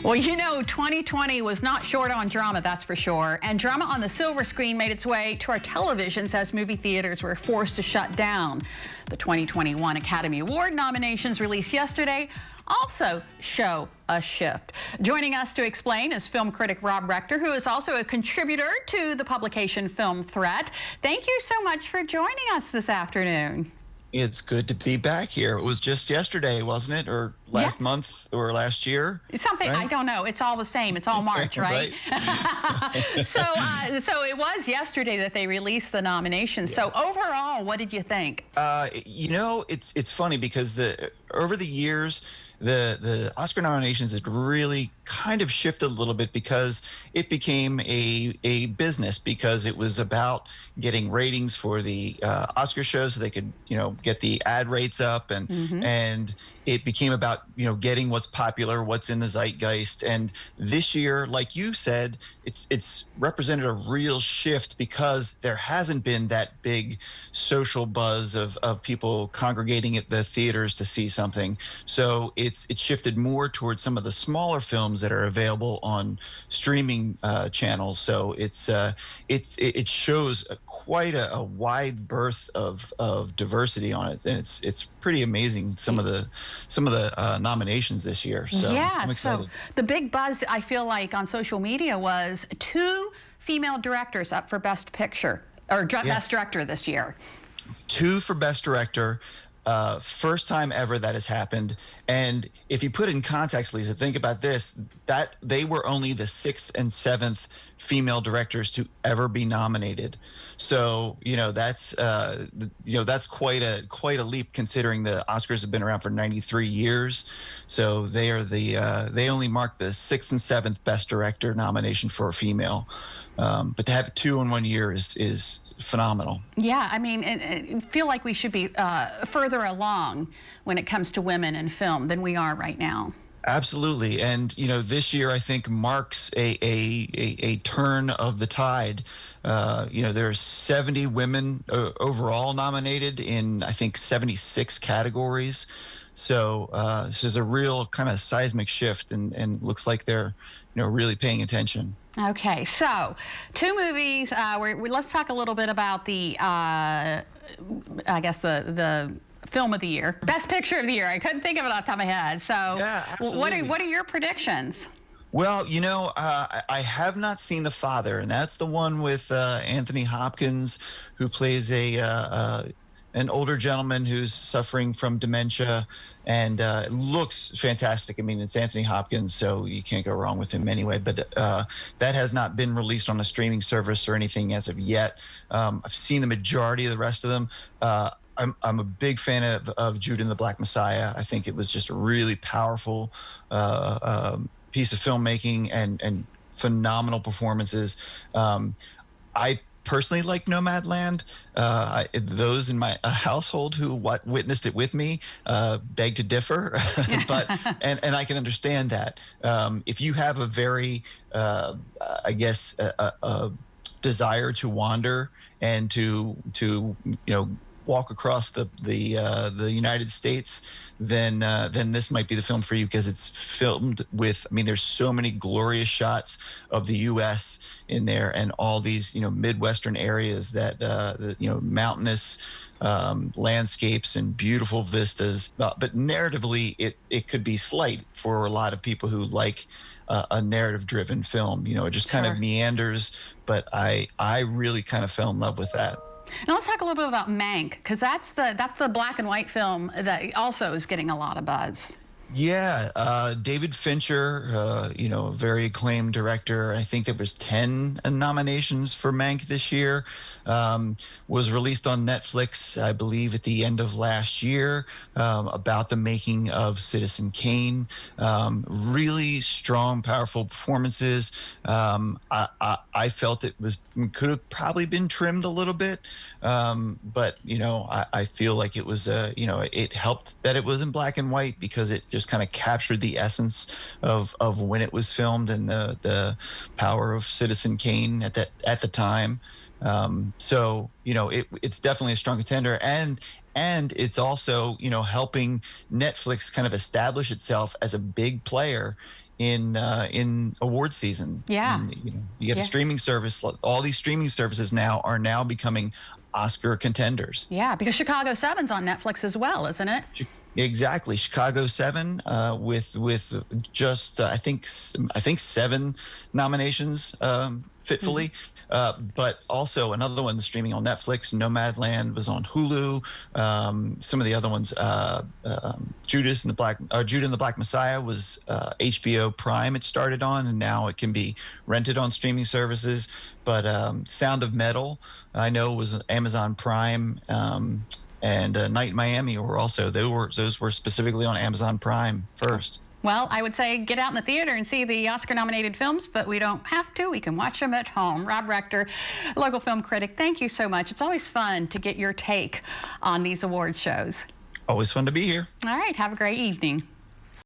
Well, 2020 was not short on drama, that's for sure. And drama on the silver screen made its way to our televisions as movie theaters were forced to shut down. The 2021 Academy Award nominations released yesterday also show a shift. Joining us to explain is film critic Rob Rector, who is also a contributor to the publication Film Threat. Thank you so much for joining us this afternoon. It's good to be back here. It was just yesterday, wasn't it? Or last month or last year? Something, right? I don't know. It's all the same. It's all March, right? So it was yesterday that they released the nominations. So overall, what did you think? It's funny because over the years, the Oscar nominations had really kind of shifted a little bit because it became a business, because it was about getting ratings for the Oscar shows so they could get the ad rates up, and it became about getting what's popular, what's in the zeitgeist. And this year, like you said, it's represented a real shift because there hasn't been that big social buzz of people congregating at the theaters to see something. So it's shifted more towards some of the smaller films that are available on streaming channels. So it shows quite a wide berth of diversity on it, and it's pretty amazing some of the nominations this year. So yeah, I'm excited. So the big buzz I feel like on social media was 2 female directors up for Best Picture or Best Director this year. 2 for Best Director. First time ever that has happened. And if you put it in context, Lisa, think about this, that they were only the 6th and 7th female directors to ever be nominated. So, that's quite a leap, considering the Oscars have been around for 93 years. So they are they only mark the 6th and 7th Best Director nomination for a female. But to have 2 in 1 year is phenomenal. Yeah, I mean, I feel like we should be further along when it comes to women in film than we are right now. Absolutely. And, this year, I think, marks a turn of the tide. There's 70 women overall nominated in, I think, 76 categories. So this is a real kind of seismic shift, and looks like they're, really paying attention. Okay, so 2 movies. Let's talk a little bit about the, I guess, the film of the year, Best Picture of the year. I couldn't think of it off the top of my head. So, yeah, absolutely. What are your predictions? Well, I have not seen The Father, and that's the one with Anthony Hopkins, who plays an older gentleman who's suffering from dementia, and it looks fantastic. I mean, it's Anthony Hopkins, so you can't go wrong with him anyway. But that has not been released on a streaming service or anything as of yet. I've seen the majority of the rest of them. I'm a big fan of Judas and the Black Messiah. I think it was just a really powerful piece of filmmaking and phenomenal performances. I personally like Nomadland. Those in my household who witnessed it with me beg to differ, but and I can understand that. If you have a very, desire to wander and to walk across the United States, then this might be the film for you, because it's filmed with, there's so many glorious shots of the U.S. in there, and all these Midwestern areas that mountainous landscapes and beautiful vistas. But narratively, it could be slight for a lot of people who like a narrative-driven film. It just kind of meanders, but I really kind of fell in love with that. Now let's talk a little bit about Mank, because that's the black and white film that also is getting a lot of buzz. Yeah, David Fincher, a very acclaimed director. I think there was 10 nominations for Mank this year. Was released on Netflix, I believe, at the end of last year, about the making of Citizen Kane. Really strong, powerful performances. I felt could have probably been trimmed a little bit, but I feel like it was it helped that it was in black and white, because it just kind of captured the essence of when it was filmed, and the power of Citizen Kane at the time. So it's definitely a strong contender, and it's also helping Netflix kind of establish itself as a big player in award season. Yeah. And, you get a streaming service. All these streaming services are now becoming Oscar contenders. Yeah, because Chicago 7's on Netflix as well, isn't it? Exactly, Chicago 7 with just I think 7 nominations, fitfully, but also another one streaming on Netflix. Nomadland was on Hulu. Some of the other ones, Judah and the Black Messiah was HBO Prime. It started on, and now it can be rented on streaming services. But Sound of Metal, I know, was Amazon Prime. And Night in Miami were also those were specifically on Amazon Prime first. Well, I would say get out in the theater and see the Oscar-nominated films, but we don't have to. We can watch them at home. Rob Rector, local film critic, thank you so much. It's always fun to get your take on these award shows. Always fun to be here. All right, have a great evening.